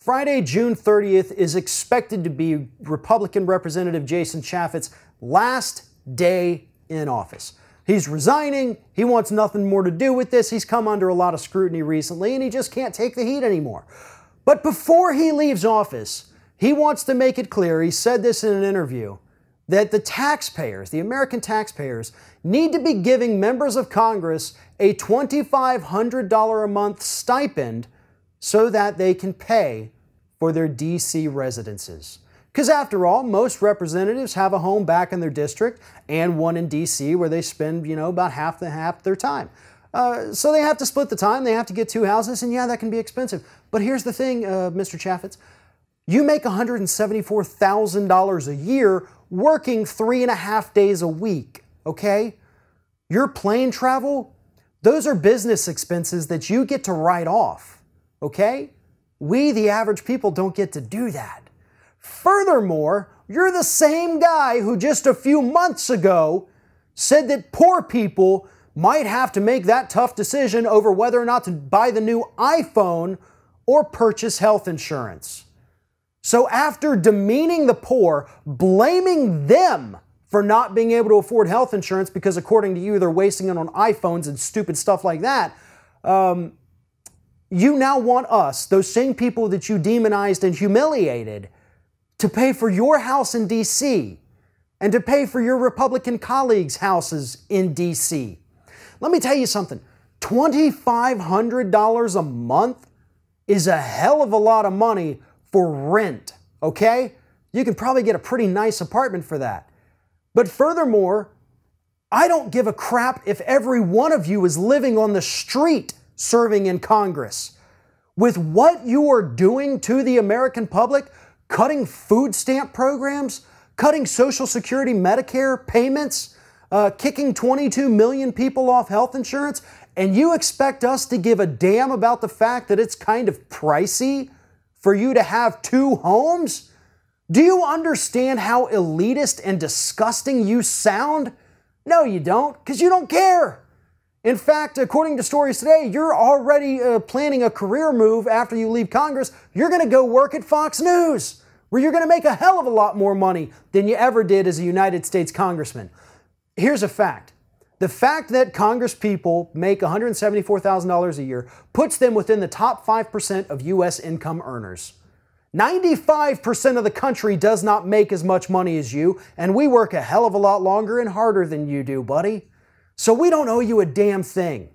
Friday, June 30th is expected to be Republican Representative Jason Chaffetz's last day in office. He's resigning. He wants nothing more to do with this. He's come under a lot of scrutiny recently, and he just can't take the heat anymore. But before he leaves office, he wants to make it clear, he said this in an interview, that the taxpayers, the American taxpayers, need to be giving members of Congress a $2,500 a month stipend so that they can pay for their D.C. residences. Because after all, most representatives have a home back in their district and one in D.C. where they spend, about half their time. So they have to split the time, they have to get two houses, and yeah, that can be expensive. But here's the thing, Mr. Chaffetz, you make $174,000 a year working 3.5 days a week, okay? Your plane travel, those are business expenses that you get to write off, okay? We, the average people, don't get to do that. Furthermore, you're the same guy who just a few months ago said that poor people might have to make that tough decision over whether or not to buy the new iPhone or purchase health insurance. So after demeaning the poor, blaming them for not being able to afford health insurance because according to you, they're wasting it on iPhones and stupid stuff like that, you now want us, those same people that you demonized and humiliated, to pay for your house in D.C. and to pay for your Republican colleagues' houses in D.C. Let me tell you something. $2,500 a month is a hell of a lot of money for rent, okay? You can probably get a pretty nice apartment for that. But furthermore, I don't give a crap if every one of you is living on the street serving in Congress. With what you are doing to the American public, cutting food stamp programs, cutting Social Security, Medicare payments, kicking 22 million people off health insurance, and you expect us to give a damn about the fact that it's kind of pricey for you to have two homes? Do you understand how elitist and disgusting you sound? No, you don't, because you don't care. In fact, according to stories today, you're already planning a career move after you leave Congress. You're going to go work at Fox News, where you're going to make a hell of a lot more money than you ever did as a United States congressman. Here's a fact. The fact that Congress people make $174,000 a year puts them within the top 5% of U.S. income earners. 95% of the country does not make as much money as you, and we work a hell of a lot longer and harder than you do, buddy. So we don't owe you a damn thing.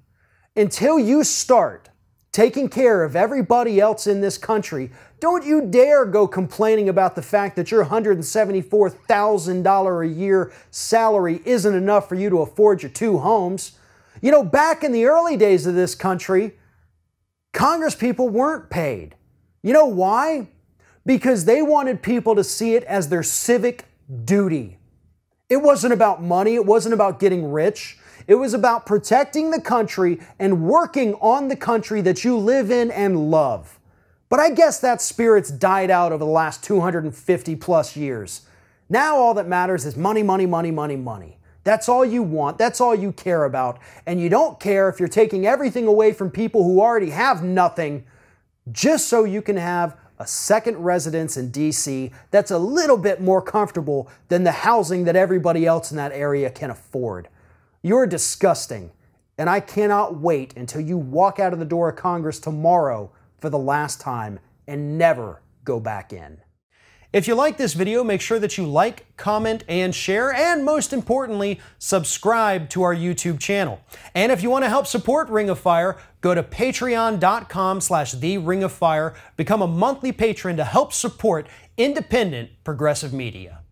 Until you start taking care of everybody else in this country, don't you dare go complaining about the fact that your $174,000 a year salary isn't enough for you to afford your two homes. Back in the early days of this country, Congress people weren't paid. You know why? Because they wanted people to see it as their civic duty. It wasn't about money. It wasn't about getting rich. It was about protecting the country and working on the country that you live in and love. But I guess that spirit's died out over the last 250 plus years. Now all that matters is money, money, money, money, money. That's all you want. That's all you care about. And you don't care if you're taking everything away from people who already have nothing just so you can have a second residence in D.C. that's a little bit more comfortable than the housing that everybody else in that area can afford. You're disgusting, and I cannot wait until you walk out of the door of Congress tomorrow for the last time and never go back in. If you like this video, make sure that you like, comment, and share, and most importantly, subscribe to our YouTube channel. And if you want to help support Ring of Fire, go to patreon.com/TheRingOfFire, become a monthly patron to help support independent progressive media.